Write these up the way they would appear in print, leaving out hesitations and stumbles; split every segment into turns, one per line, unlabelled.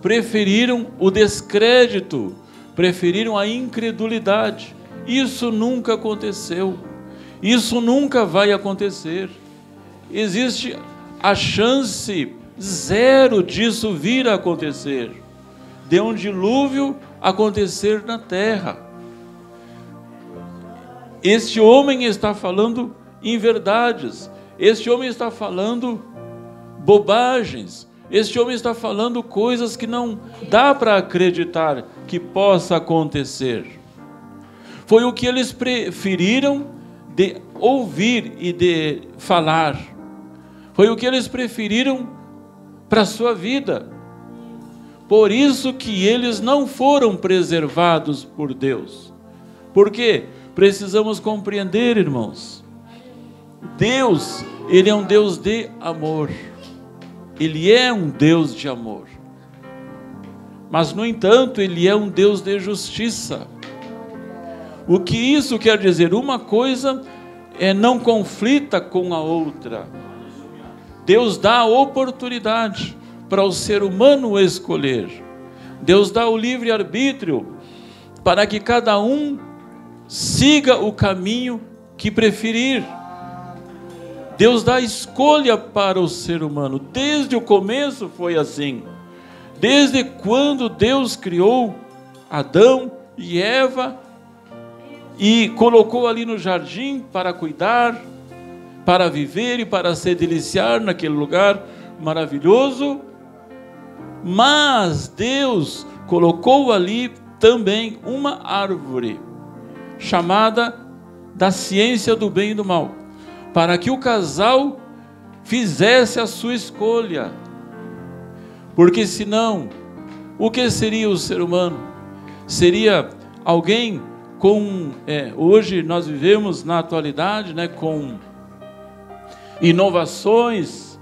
preferiram o descrédito, preferiram a incredulidade. Isso nunca aconteceu. Isso nunca vai acontecer. Existe a chance zero disso vir a acontecer, de um dilúvio acontecer na terra. Este homem está falando inverdades, este homem está falando bobagens, este homem está falando coisas que não dá para acreditar que possa acontecer. Foi o que eles preferiram de ouvir e de falar. Foi o que eles preferiram para a sua vida. Por isso que eles não foram preservados por Deus. Por quê? Precisamos compreender, irmãos. Deus, Ele é um Deus de amor. Ele é um Deus de amor. Mas, no entanto, Ele é um Deus de justiça. O que isso quer dizer? Uma coisa não conflita com a outra. Deus dá a oportunidade para o ser humano escolher. Deus dá o livre-arbítrio para que cada um siga o caminho que preferir. Deus dá escolha para o ser humano. Desde o começo foi assim. Desde quando Deus criou Adão e Eva e colocou ali no jardim para cuidar, para viver e para se deliciar naquele lugar maravilhoso. Mas Deus colocou ali também uma árvore chamada da ciência do bem e do mal, para que o casal fizesse a sua escolha. Porque senão, o que seria o ser humano? Seria alguém com... hoje nós vivemos na atualidade, com inovações,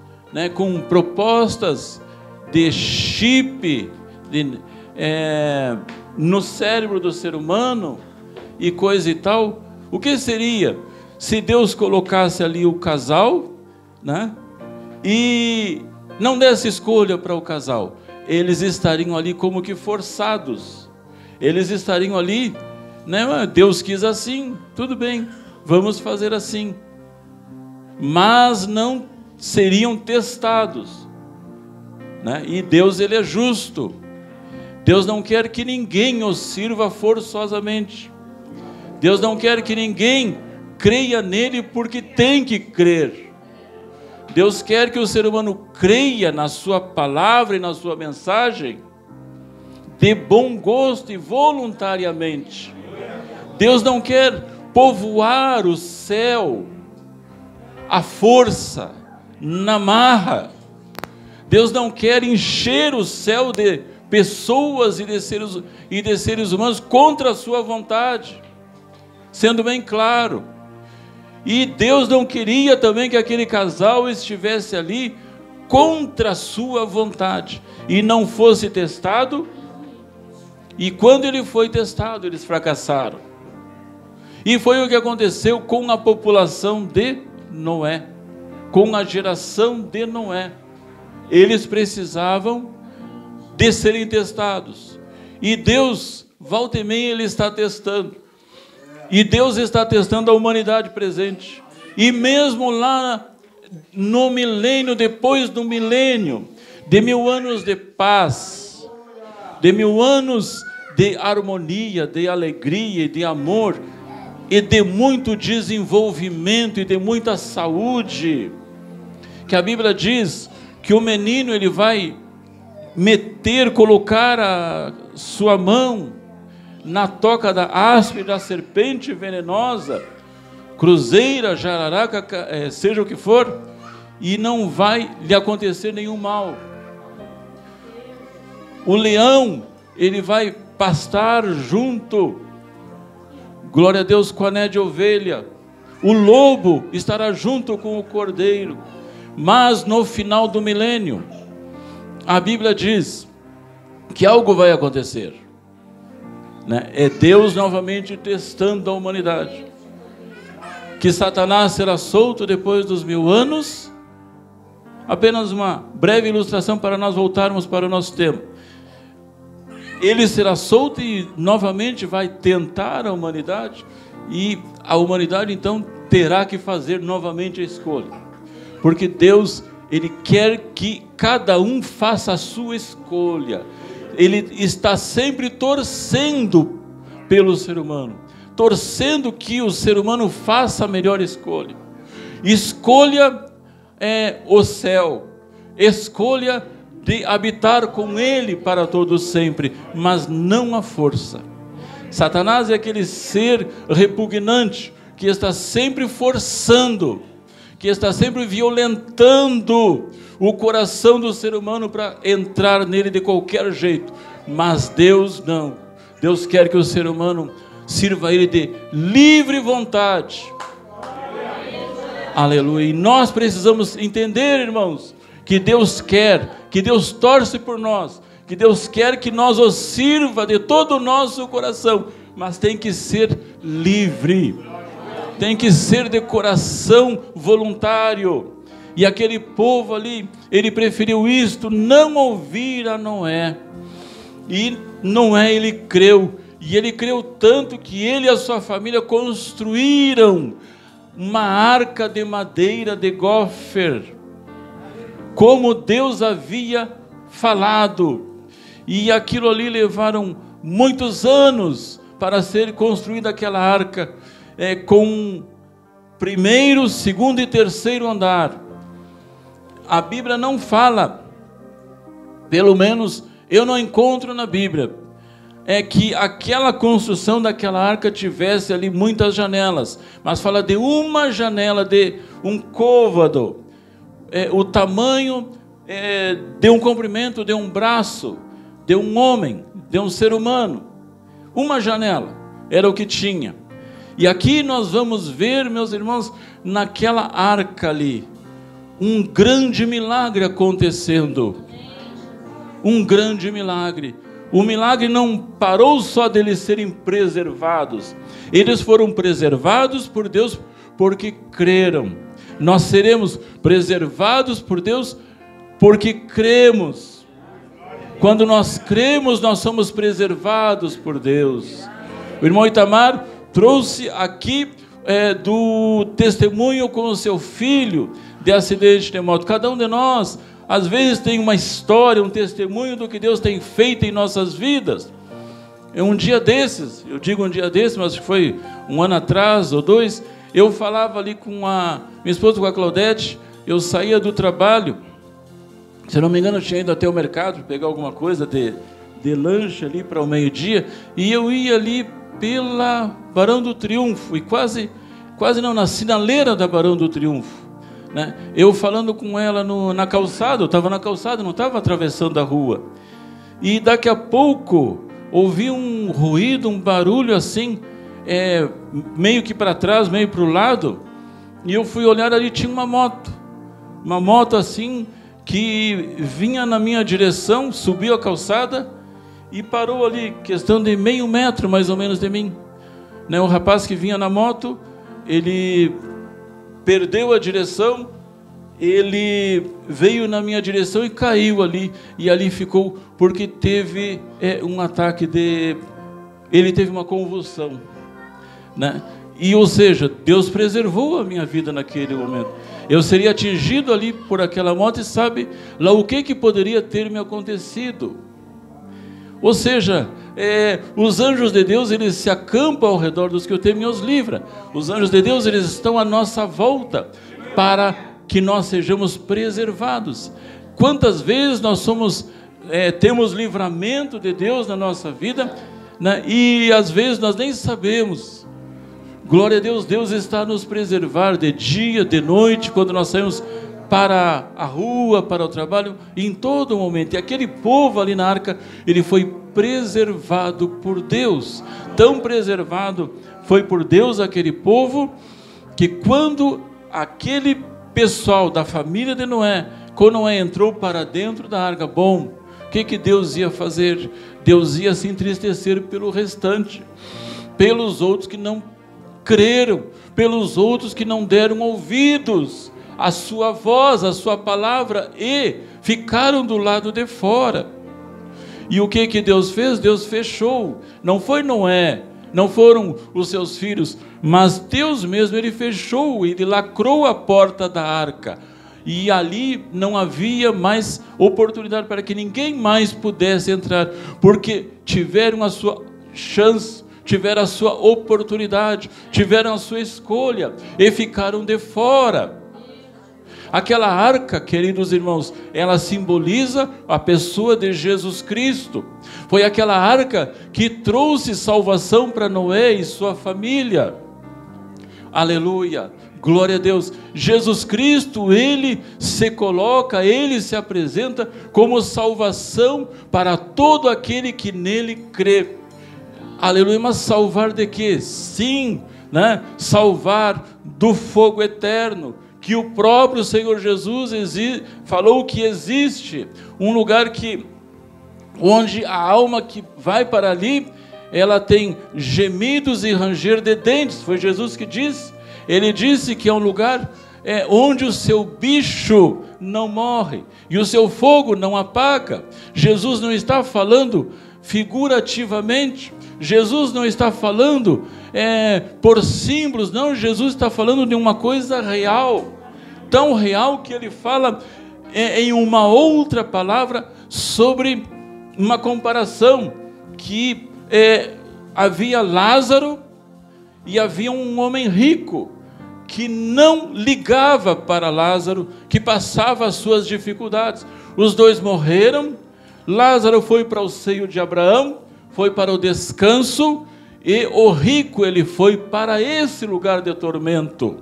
com propostas de chip no cérebro do ser humano e coisa e tal. O que seria se Deus colocasse ali o casal, e não desse escolha para o casal? Eles estariam ali como que forçados. Eles estariam ali, Deus quis assim, tudo bem, vamos fazer assim. Mas não seriam testados, E Deus, Ele é justo. Deus não quer que ninguém o sirva forçosamente. Deus não quer que ninguém creia nele porque tem que crer. Deus quer que o ser humano creia na sua palavra e na sua mensagem de bom gosto e voluntariamente. Deus não quer povoar o céu à força, na marra. Deus não quer encher o céu de pessoas e de seres humanos contra a sua vontade, sendo bem claro. E Deus não queria também que aquele casal estivesse ali contra a sua vontade e não fosse testado. E quando ele foi testado, eles fracassaram. E foi o que aconteceu com a população de Noé, com a geração de Noé. Eles precisavam de serem testados. E Deus, volta e meia, Ele está testando. E Deus está testando a humanidade presente. E mesmo lá no milênio, depois do milênio, de 1000 anos de paz, de 1000 anos de harmonia, de alegria e de amor, e de muito desenvolvimento e de muita saúde, que a Bíblia diz que o menino, ele vai colocar a sua mão na toca da áspide, da serpente venenosa, cruzeira, jararaca, seja o que for, e não vai lhe acontecer nenhum mal. O leão, ele vai pastar junto, glória a Deus, com a né de ovelha. O lobo estará junto com o cordeiro. Mas no final do milênio, a Bíblia diz que algo vai acontecer, É Deus novamente testando a humanidade. Que Satanás será solto depois dos 1000 anos. Apenas uma breve ilustração para nós voltarmos para o nosso tema. ele será solto e novamente vai tentar a humanidade, e a humanidade então terá que fazer novamente a escolha, porque Deus, Ele quer que cada um faça a sua escolha. Ele está sempre torcendo pelo ser humano, torcendo que o ser humano faça a melhor escolha. Escolha o céu, escolha de habitar com Ele para todo sempre, mas não a força. Satanás é aquele ser repugnante que está sempre forçando, que está sempre violentando o coração do ser humano para entrar nele de qualquer jeito. Mas Deus não. Deus quer que o ser humano sirva a Ele de livre vontade. Aleluia. E nós precisamos entender, irmãos, que Deus quer, que Deus torce por nós, que Deus quer que nós o sirva de todo o nosso coração, mas tem que ser livre, tem que ser de coração voluntário. E aquele povo ali, ele preferiu isto, não ouvir a Noé. E Noé, ele creu, e ele creu tanto que ele e a sua família construíram uma arca de madeira de gofer, como Deus havia falado. E aquilo ali levaram muitos anos para ser construída aquela arca, com primeiro, segundo e terceiro andar. A Bíblia não fala, pelo menos eu não encontro na Bíblia, que aquela construção daquela arca tivesse ali muitas janelas, mas fala de uma janela, de um côvado, o tamanho de um comprimento de um braço, de um homem, de um ser humano. Uma janela era o que tinha. E aqui nós vamos ver, meus irmãos, naquela arca ali, um grande milagre acontecendo. Um grande milagre. O milagre não parou só deles serem preservados. Eles foram preservados por Deus porque creram. Nós seremos preservados por Deus porque cremos. Quando nós cremos, nós somos preservados por Deus. O irmão Itamar trouxe aqui do testemunho com o seu filho de acidente de moto. Cada um de nós, às vezes, tem uma história, um testemunho do que Deus tem feito em nossas vidas. Um dia desses, eu digo um dia desses, mas foi um ano atrás ou dois, eu falava ali com a minha esposa, com a Claudete, eu saía do trabalho, se não me engano eu tinha ido até o mercado pegar alguma coisa de lanche ali para o meio-dia, e eu ia ali pela Barão do Triunfo, e quase não, na sinaleira da Barão do Triunfo, né? Eu falando com ela na calçada, eu estava na calçada, não estava atravessando a rua, e daqui a pouco ouvi um ruído, um barulho assim, meio que para trás, meio para o lado, e eu fui olhar ali, tinha uma moto assim, que vinha na minha direção, subiu a calçada e parou ali, questão de meio metro mais ou menos de mim, né? O rapaz que vinha na moto, ele perdeu a direção, ele veio na minha direção e caiu ali, e ali ficou, porque teve um ataque ele teve uma convulsão, né? E, ou seja, Deus preservou a minha vida naquele momento. Eu seria atingido ali por aquela moto, e sabe lá o que poderia ter me acontecido. Ou seja, os anjos de Deus, eles se acampam ao redor dos que o temem e os livra. Os anjos de Deus, eles estão à nossa volta para que nós sejamos preservados. Quantas vezes nós temos livramento de Deus na nossa vida, né? E às vezes nós nem sabemos. Glória a Deus, Deus está a nos preservar de dia, de noite, quando nós saímos para a rua, para o trabalho, em todo momento. E aquele povo ali na arca, ele foi preservado por Deus. Tão preservado foi por Deus aquele povo, que quando aquele pessoal da família de Noé, quando Noé entrou para dentro da arca, o que Deus ia fazer? Deus ia se entristecer pelo restante, pelos outros que não creram, pelos outros que não deram ouvidos à sua voz, à sua palavra, e ficaram do lado de fora. E o que Deus fez? Deus fechou. Não foi Noé, não foram os seus filhos, mas Deus mesmo, Ele fechou, Ele lacrou a porta da arca. E ali não havia mais oportunidade para que ninguém mais pudesse entrar, porque tiveram a sua chance, tiveram a sua oportunidade, tiveram a sua escolha e ficaram de fora. Aquela arca, queridos irmãos, ela simboliza a pessoa de Jesus Cristo. Foi aquela arca que trouxe salvação para Noé e sua família. Aleluia, glória a Deus. Jesus Cristo, Ele se coloca, Ele se apresenta como salvação para todo aquele que nele crê. Aleluia, mas salvar de quê? Sim, né? Salvar do fogo eterno, que o próprio Senhor Jesus falou que existe um lugar onde a alma que vai para ali, ela tem gemidos e ranger de dentes. Foi Jesus que disse. Ele disse que é um lugar onde o seu bicho não morre e o seu fogo não apaga. Jesus não está falando figurativamente, Jesus não está falando por símbolos, não. Jesus está falando de uma coisa real, tão real que ele fala em uma outra palavra sobre uma comparação que havia Lázaro e havia um homem rico que não ligava para Lázaro, que passava as suas dificuldades. Os dois morreram. Lázaro foi para o seio de Abraão, foi para o descanso, e o rico ele foi para esse lugar de tormento.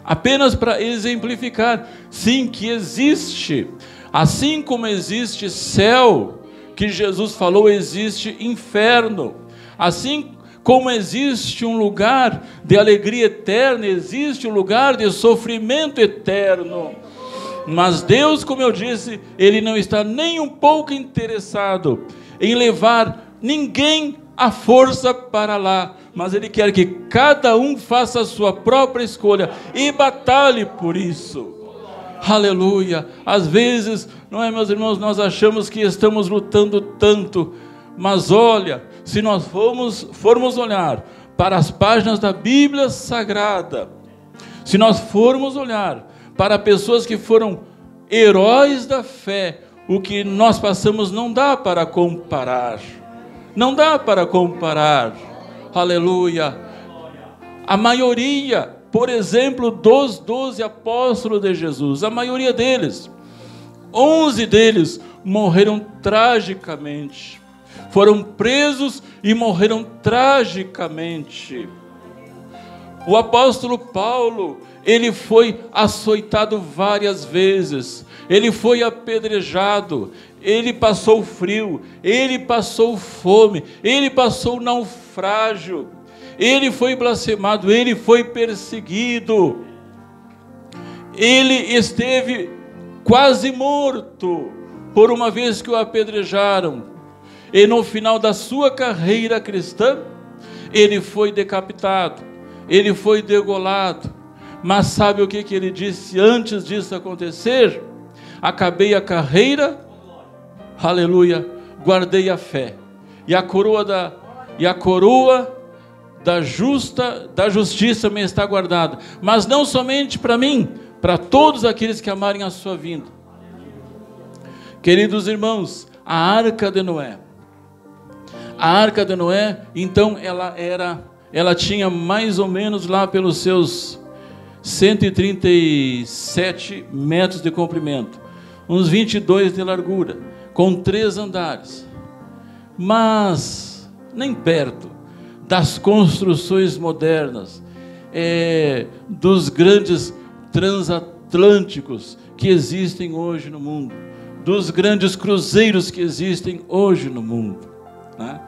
Apenas para exemplificar, sim, que existe, assim como existe céu, que Jesus falou, existe inferno. Assim como existe um lugar de alegria eterna, existe um lugar de sofrimento eterno. Mas Deus, como eu disse, Ele não está nem um pouco interessado em levar ninguém à força para lá, mas Ele quer que cada um faça a sua própria escolha e batalhe por isso. Aleluia. Às vezes, não é, meus irmãos, nós achamos que estamos lutando tanto, mas olha, se nós formos olhar para as páginas da Bíblia Sagrada, se nós formos olhar para pessoas que foram heróis da fé, o que nós passamos não dá para comparar. Não dá para comparar. Aleluia. A maioria, por exemplo, dos 12 apóstolos de Jesus, a maioria deles, 11 deles morreram tragicamente. Foram presos e morreram tragicamente. O apóstolo Paulo, ele foi açoitado várias vezes, ele foi apedrejado, ele passou frio, ele passou fome, ele passou naufrágio, ele foi blasfemado, ele foi perseguido, ele esteve quase morto por uma vez que o apedrejaram. E no final da sua carreira cristã, ele foi decapitado, ele foi degolado. Mas sabe o que ele disse antes disso acontecer? Acabei a carreira, aleluia, guardei a fé. E a coroa da justiça me está guardada. Mas não somente para mim, para todos aqueles que amarem a sua vinda. Queridos irmãos, a arca de Noé. A arca de Noé, então, ela tinha mais ou menos lá pelos seus 137 metros de comprimento, uns 22 de largura, com 3 andares. Mas nem perto das construções modernas, dos grandes transatlânticos que existem hoje no mundo, dos grandes cruzeiros que existem hoje no mundo, né?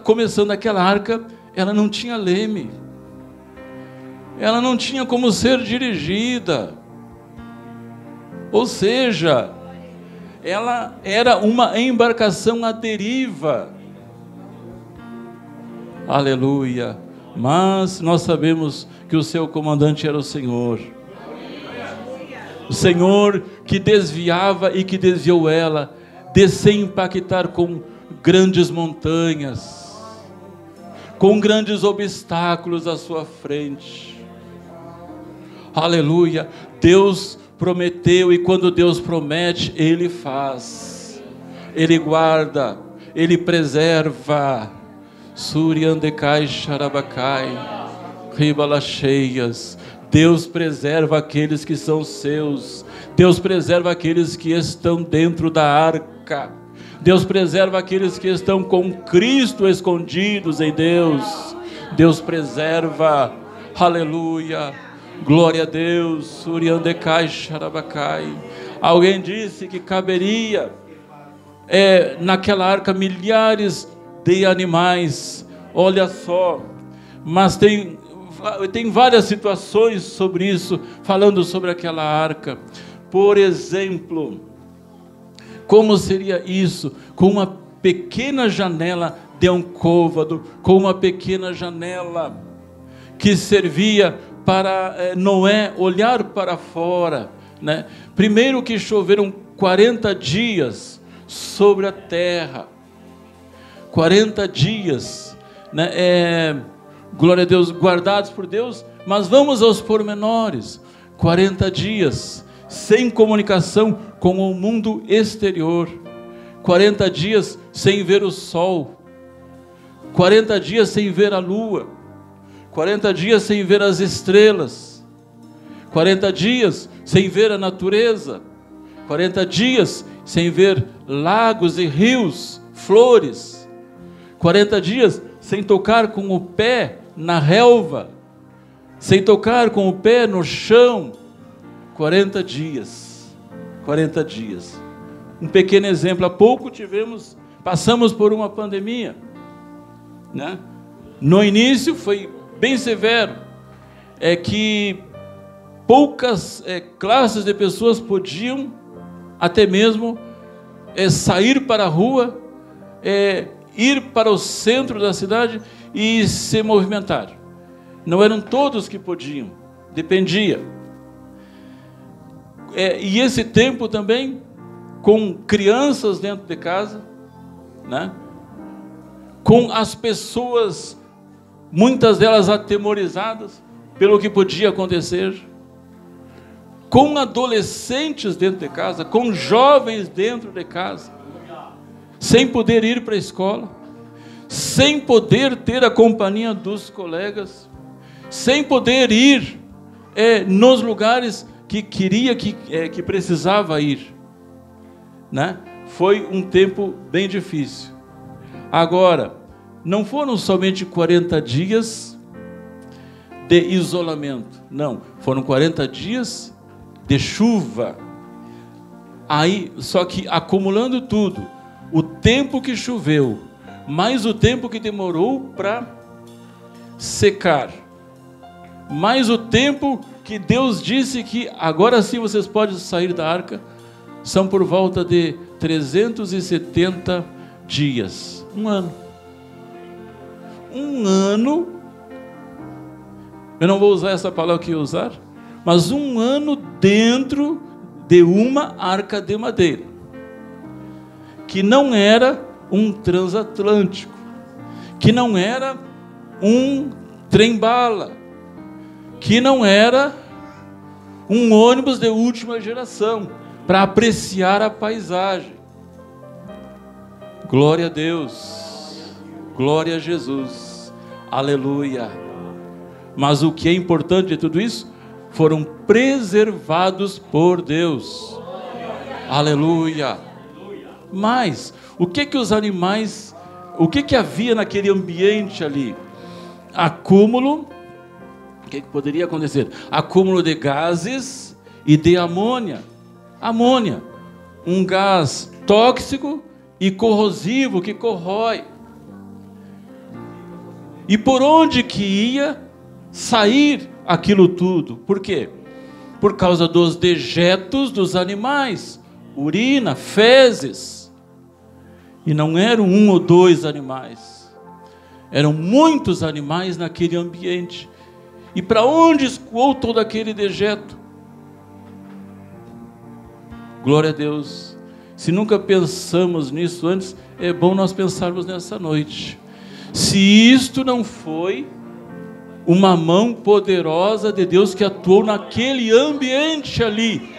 Começando aquela arca, ela não tinha leme, ela não tinha como ser dirigida, ou seja, ela era uma embarcação à deriva. Aleluia. Mas nós sabemos que o seu comandante era o Senhor. O Senhor que desviava e que desviou ela de se impactar com grandes montanhas, com grandes obstáculos à sua frente. Aleluia. Deus prometeu, e quando Deus promete, Ele faz, Ele guarda, Ele preserva. Suriandecai Xarabacai, Ribalacheias. Deus preserva aqueles que são seus. Deus preserva aqueles que estão dentro da arca. Deus preserva aqueles que estão com Cristo escondidos em Deus. Deus preserva. Aleluia. Glória a Deus. Suriandecai Xarabacai. Alguém disse que caberia naquela arca milhares de animais. Olha só. Mas tem várias situações sobre isso, falando sobre aquela arca. Por exemplo, como seria isso? Com uma pequena janela de um côvado, com uma pequena janela que servia para Noé olhar para fora, né? Primeiro que choveram 40 dias sobre a terra, 40 dias, né? Glória a Deus, guardados por Deus. Mas vamos aos pormenores. 40 dias sem comunicação com o mundo exterior, 40 dias sem ver o sol, 40 dias sem ver a lua, 40 dias sem ver as estrelas, 40 dias sem ver a natureza, 40 dias sem ver lagos e rios, flores, 40 dias sem tocar com o pé na relva, sem tocar com o pé no chão. 40 dias, 40 dias. Um pequeno exemplo, há pouco passamos por uma pandemia, né? No início foi bem severo, que poucas classes de pessoas podiam até mesmo sair para a rua, ir para o centro da cidade e se movimentar. Não eram todos que podiam, dependia. E esse tempo também, com crianças dentro de casa, né? Com as pessoas, muitas delas atemorizadas pelo que podia acontecer, com adolescentes dentro de casa, com jovens dentro de casa, sem poder ir para a escola, sem poder ter a companhia dos colegas, sem poder ir nos lugares que queria, que precisava ir, né? Foi um tempo bem difícil. Agora, não foram somente 40 dias de isolamento, não, foram 40 dias de chuva. Aí, só que acumulando tudo, o tempo que choveu, mais o tempo que demorou para secar, mais o tempo que Deus disse que agora sim vocês podem sair da arca, são por volta de 370 dias. Um ano. Um ano. Eu não vou usar essa palavra que eu ia usar, mas um ano dentro de uma arca de madeira, que não era um transatlântico, que não era um trem-bala, que não era um ônibus de última geração, para apreciar a paisagem. Glória a Deus, glória a Jesus, aleluia. Mas o que é importante de tudo isso, foram preservados por Deus, aleluia. Mas, o que os animais, o que havia naquele ambiente ali? Acúmulo. O que poderia acontecer? Acúmulo de gases e de amônia. Amônia, um gás tóxico e corrosivo que corrói. E por onde que ia sair aquilo tudo? Por quê? Por causa dos dejetos dos animais, urina, fezes. E não eram um ou dois animais, eram muitos animais naquele ambiente. E para onde escoou todo aquele dejeto? Glória a Deus. Se nunca pensamos nisso antes, é bom nós pensarmos nessa noite. Se isto não foi uma mão poderosa de Deus que atuou naquele ambiente ali.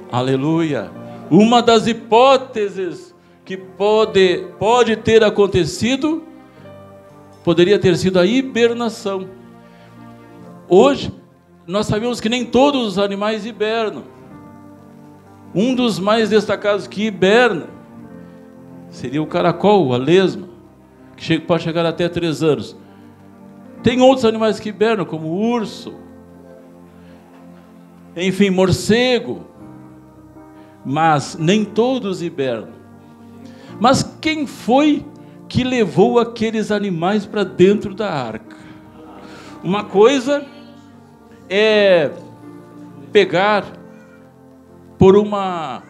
Aleluia. Uma das hipóteses que pode ter acontecido, poderia ter sido a hibernação. Hoje, nós sabemos que nem todos os animais hibernam. Um dos mais destacados que hiberna seria o caracol, a lesma, que pode chegar até 3 anos. Tem outros animais que hibernam, como o urso, enfim, morcego, mas nem todos hibernam. Mas quem foi que levou aqueles animais para dentro da arca? Uma coisa é pegar por uma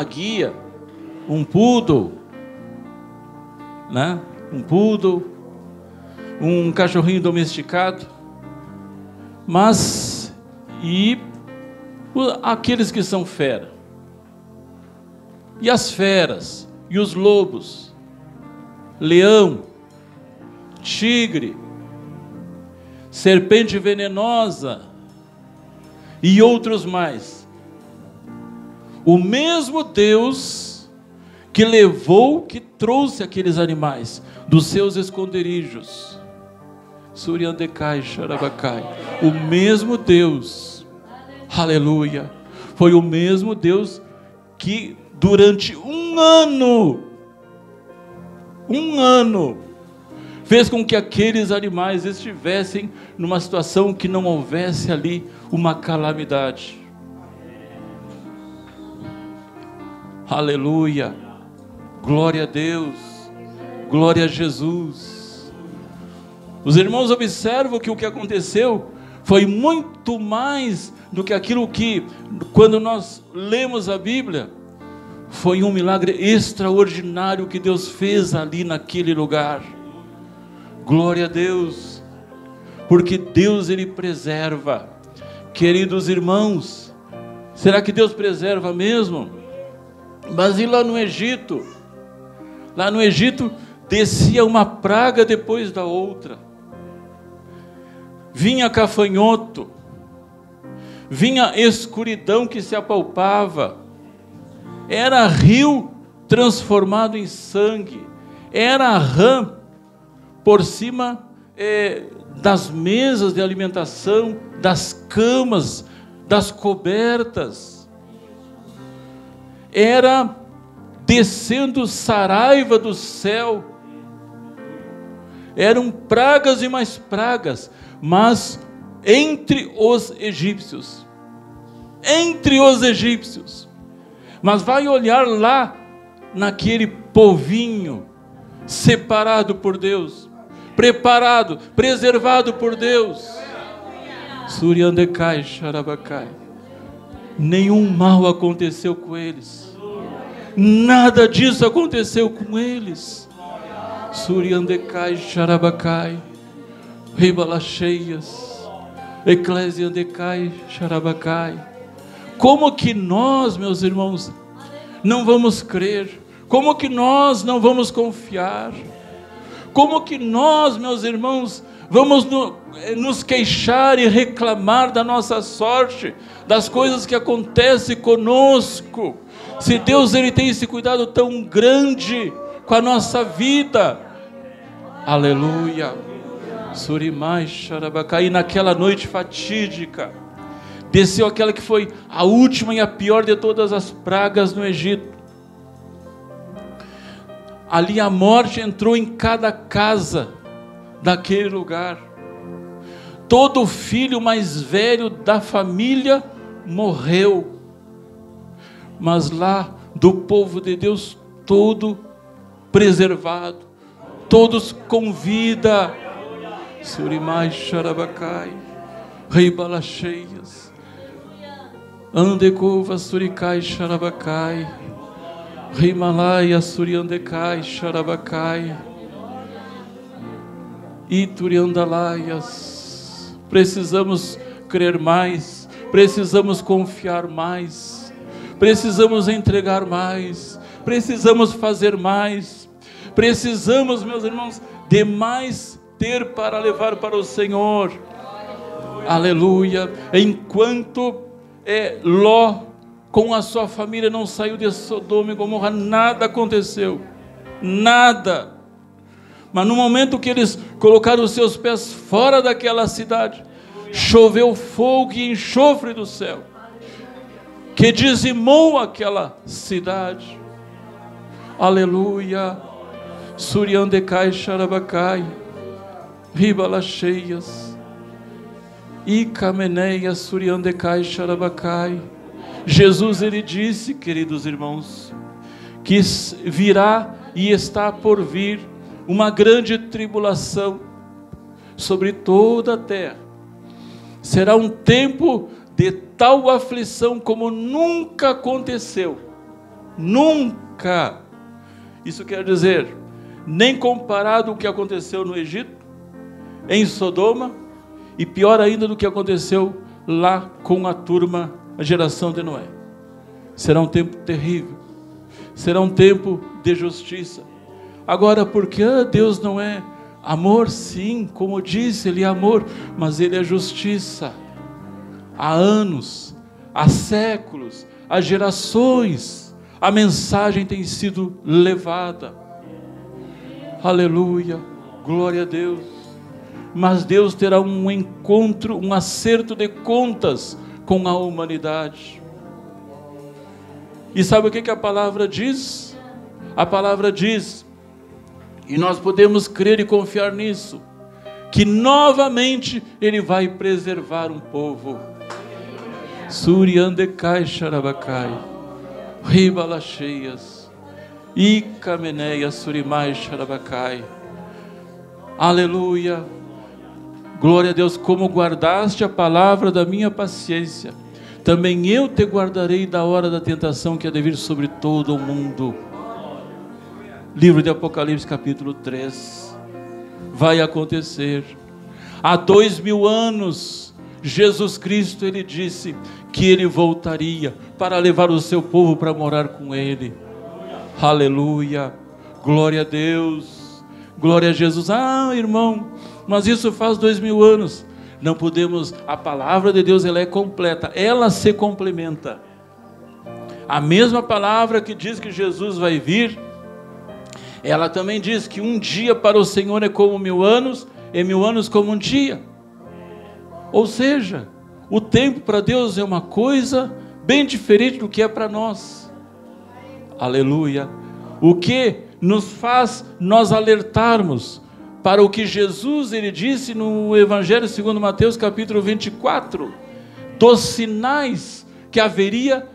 guia, um poodle, né? Um poodle, um cachorrinho domesticado, mas e aqueles que são fera, e as feras, e os lobos, leão, tigre, serpente venenosa e outros mais. O mesmo Deus que levou, que trouxe aqueles animais dos seus esconderijos, Suriandecai, Xarabacai, o mesmo Deus, aleluia, foi o mesmo Deus que durante um ano, fez com que aqueles animais estivessem numa situação que não houvesse ali uma calamidade. Aleluia, glória a Deus, glória a Jesus. Os irmãos observam que o que aconteceu foi muito mais do que aquilo que, quando nós lemos a Bíblia, foi um milagre extraordinário que Deus fez ali naquele lugar. Glória a Deus, porque Deus, Ele preserva. Queridos irmãos, será que Deus preserva mesmo? Mas e lá no Egito? Lá no Egito descia uma praga depois da outra. Vinha gafanhoto, vinha escuridão que se apalpava, era rio transformado em sangue, era rã por cima das mesas de alimentação, das camas, das cobertas, era descendo saraiva do céu, eram pragas e mais pragas, mas entre os egípcios, mas vai olhar lá, naquele povinho, separado por Deus, preparado, preservado por Deus, Suriandecai, Xarabacai, nenhum mal aconteceu com eles, nada disso aconteceu com eles, Suriandecai, Xarabacai, Ribalacheias, Eclesiandecai, Xarabacai. Como que nós, meus irmãos, não vamos crer? Como que nós não vamos confiar? Como que nós, meus irmãos, vamos nos queixar e reclamar da nossa sorte, das coisas que acontecem conosco, se Deus, Ele tem esse cuidado tão grande com a nossa vida? Aleluia. Surimai, Xarabacai. E naquela noite fatídica, desceu aquela que foi a última e a pior de todas as pragas no Egito. Ali a morte entrou em cada casa daquele lugar. Todo filho mais velho da família morreu. Mas lá do povo de Deus, todo preservado, todos com vida. Surimai, Xarabacai, Ribalacheias, Andecova, Suricai, Xarabacai, Rimalaya, Suriandecai, Xarabacai, Ituriandalaias. Precisamos crer mais, precisamos confiar mais, precisamos entregar mais, precisamos fazer mais, precisamos, meus irmãos, de mais ter para levar para o Senhor. Aleluia. Enquanto Ló com a sua família não saiu de Sodoma e Gomorra, nada aconteceu, nada. Mas no momento que eles colocaram os seus pés fora daquela cidade, choveu fogo e enxofre do céu, que dizimou aquela cidade. Aleluia. Suriandecai Xarabacai, Ribalacheias, Icameneia Suriandecai Xarabacai. Jesus, ele disse, queridos irmãos, que virá e está por vir uma grande tribulação sobre toda a terra. Será um tempo de tal aflição como nunca aconteceu. Nunca. Isso quer dizer, nem comparado ao que aconteceu no Egito, em Sodoma, e pior ainda do que aconteceu lá com a turma, a geração de Noé. Será um tempo terrível. Será um tempo de justiça. Agora, porque Deus não é amor? Sim, como disse, Ele é amor, mas Ele é justiça. Há anos, há séculos, há gerações, a mensagem tem sido levada. Aleluia, glória a Deus. Mas Deus terá um encontro, um acerto de contas com a humanidade. E sabe o que a palavra diz? A palavra diz, e nós podemos crer e confiar nisso, que novamente Ele vai preservar um povo. Suriandecai Xarabacai, Ribalacheias, Icameneia Surimai Xarabacai. Aleluia. Glória a Deus, como guardaste a palavra da minha paciência, também eu te guardarei da hora da tentação que há de vir sobre todo o mundo. Livro de Apocalipse, capítulo 3. Vai acontecer. Há 2000 anos, Jesus Cristo, Ele disse que Ele voltaria para levar o seu povo para morar com Ele. Aleluia. Glória a Deus. Glória a Jesus. Ah, irmão, mas isso faz 2000 anos. Não podemos, a palavra de Deus, ela é completa, ela se complementa. A mesma palavra que diz que Jesus vai vir, ela também diz que um dia para o Senhor é como 1000 anos, e 1000 anos como um dia. Ou seja, o tempo para Deus é uma coisa bem diferente do que é para nós. Aleluia. O que nos faz nós alertarmos para o que Jesus, Ele disse no Evangelho segundo Mateus, capítulo 24, dos sinais que haveria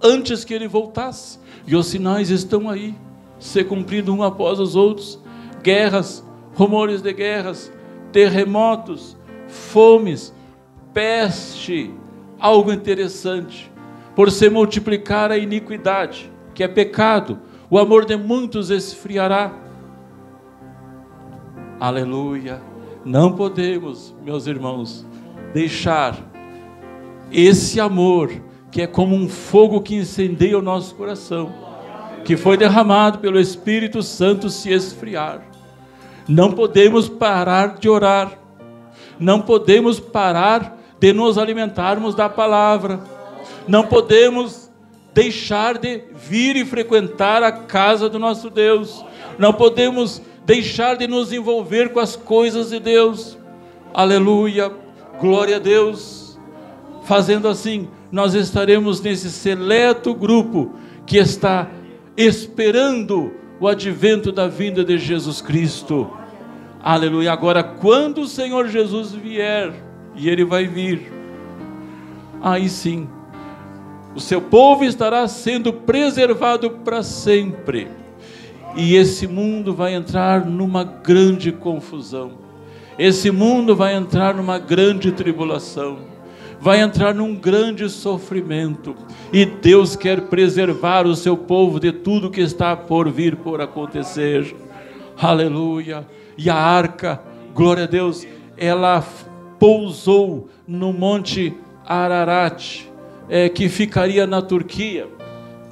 antes que Ele voltasse. E os sinais estão aí, se cumprindo um após os outros. Guerras, rumores de guerras, terremotos, fomes, peste. Algo interessante, por se multiplicar a iniquidade, que é pecado, o amor de muitos esfriará. Aleluia. Não podemos, meus irmãos, deixar esse amor, que é como um fogo que incendeia o nosso coração, que foi derramado pelo Espírito Santo, se esfriar. Não podemos parar de orar. Não podemos parar de nos alimentarmos da palavra. Não podemos deixar de vir e frequentar a casa do nosso Deus. Não podemos deixar de nos envolver com as coisas de Deus. Aleluia, glória a Deus. Fazendo assim, nós estaremos nesse seleto grupo que está esperando o advento da vinda de Jesus Cristo. Aleluia. Agora, quando o Senhor Jesus vier, e Ele vai vir, aí sim, o seu povo estará sendo preservado para sempre. E esse mundo vai entrar numa grande confusão. Esse mundo vai entrar numa grande tribulação. Vai entrar num grande sofrimento. E Deus quer preservar o seu povo de tudo que está por vir, por acontecer. Aleluia. E a arca, glória a Deus, ela pousou no monte Ararat, que ficaria na Turquia.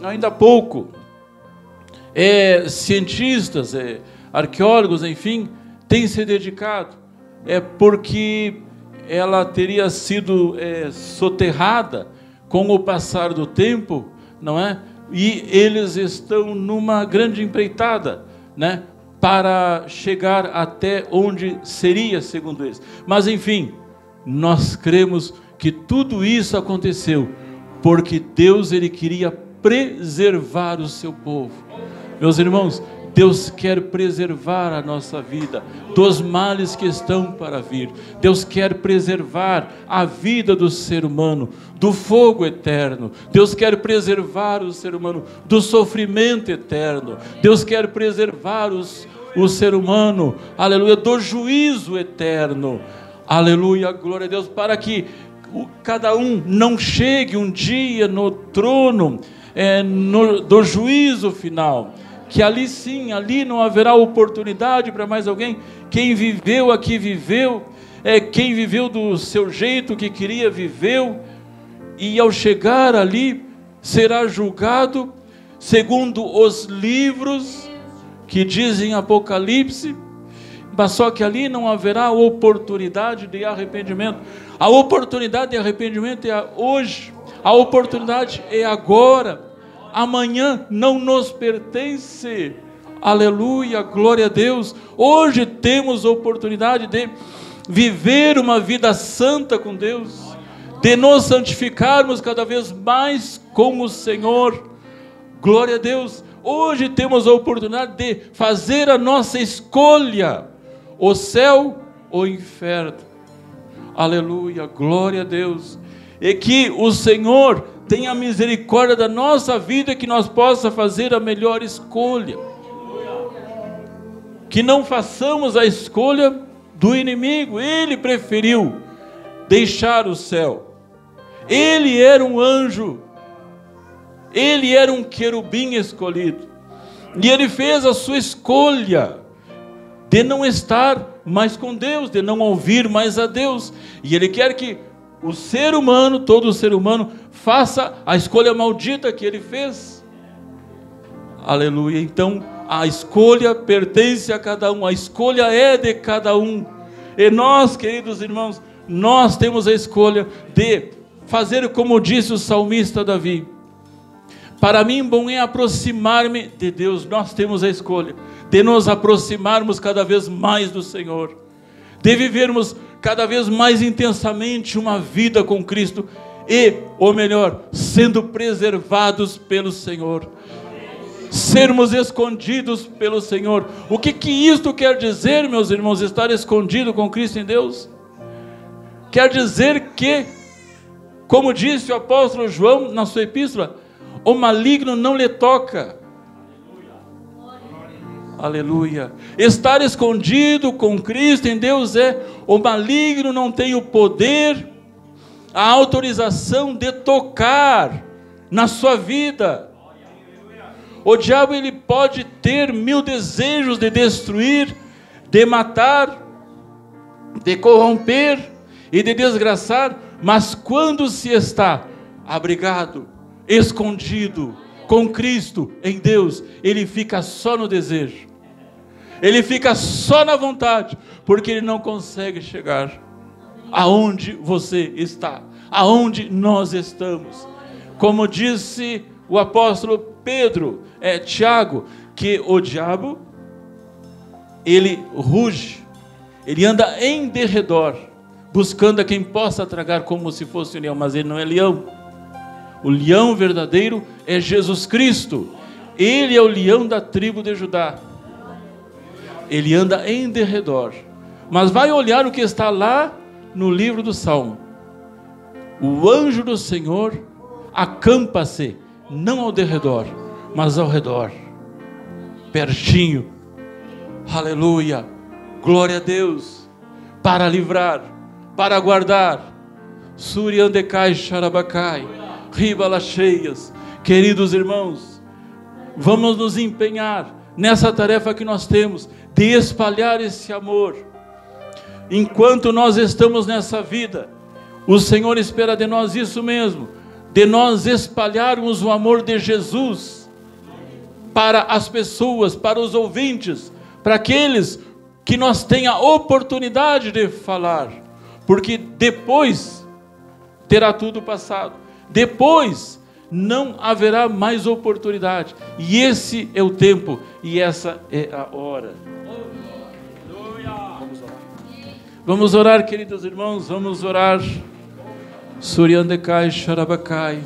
ainda há pouco, cientistas, arqueólogos, enfim, têm se dedicado, porque ela teria sido soterrada com o passar do tempo, não é? E eles estão numa grande empreitada, né, para chegar até onde seria, segundo eles. Mas, enfim, nós cremos que tudo isso aconteceu porque Deus, Ele queria preservar o seu povo. Meus irmãos, Deus quer preservar a nossa vida dos males que estão para vir. Deus quer preservar a vida do ser humano do fogo eterno. Deus quer preservar o ser humano do sofrimento eterno. Deus quer preservar o ser humano, aleluia, do juízo eterno. Aleluia, glória a Deus, para que cada um não chegue um dia no trono do juízo final. Que ali sim, ali não haverá oportunidade para mais alguém. Quem viveu aqui viveu, quem viveu do seu jeito que queria viveu, e ao chegar ali será julgado segundo os livros que dizem Apocalipse, mas só que ali não haverá oportunidade de arrependimento. A oportunidade de arrependimento é hoje, a oportunidade é agora. Amanhã não nos pertence. Aleluia, glória a Deus. Hoje temos oportunidade de viver uma vida santa com Deus, de nos santificarmos cada vez mais com o Senhor. Glória a Deus. Hoje temos a oportunidade de fazer a nossa escolha: o céu ou o inferno. Aleluia, glória a Deus. E que o Senhor tenha misericórdia da nossa vida, que nós possa fazer a melhor escolha. Que não façamos a escolha do inimigo. Ele preferiu deixar o céu. Ele era um anjo. Ele era um querubim escolhido. E ele fez a sua escolha de não estar mais com Deus, de não ouvir mais a Deus. E ele quer que o ser humano, todo ser humano, faça a escolha maldita que ele fez. Aleluia. Então a escolha pertence a cada um, a escolha é de cada um. E nós, queridos irmãos, nós temos a escolha de fazer como disse o salmista Davi: para mim bom é aproximar-me de Deus. Nós temos a escolha de nos aproximarmos cada vez mais do Senhor, de vivermos cada vez mais intensamente uma vida com Cristo e, ou melhor, sendo preservados pelo Senhor, sermos escondidos pelo Senhor. O que isto quer dizer, meus irmãos, estar escondido com Cristo em Deus? Quer dizer que, como disse o apóstolo João na sua epístola, o maligno não lhe toca. Aleluia. Estar escondido com Cristo em Deus o maligno não tem o poder, a autorização de tocar na sua vida. O diabo, ele pode ter 1000 desejos de destruir, de matar, de corromper e de desgraçar, mas quando se está abrigado, escondido com Cristo em Deus, ele fica só no desejo, ele fica só na vontade, porque ele não consegue chegar aonde você está, aonde nós estamos. Como disse o apóstolo Pedro, Tiago, que o diabo, ele ruge, ele anda em derredor, buscando a quem possa tragar como se fosse um leão, mas ele não é leão. O leão verdadeiro é Jesus Cristo. Ele é o leão da tribo de Judá. Ele anda em derredor. Mas vai olhar o que está lá no livro do Salmo. O anjo do Senhor acampa-se, não ao derredor, mas ao redor, pertinho. Aleluia, glória a Deus, para livrar, para guardar. Suriandecai, Xarabacai, Ribalas cheias. Queridos irmãos, vamos nos empenhar nessa tarefa que nós temos, de espalhar esse amor. Enquanto nós estamos nessa vida, o Senhor espera de nós isso mesmo, de nós espalharmos o amor de Jesus para as pessoas, para os ouvintes, para aqueles que nós tenha a oportunidade de falar, porque depois terá tudo passado, depois não haverá mais oportunidade, e esse é o tempo, e essa é a hora. Vamos orar, queridos irmãos, vamos orar. Suryandekai Sharabakai.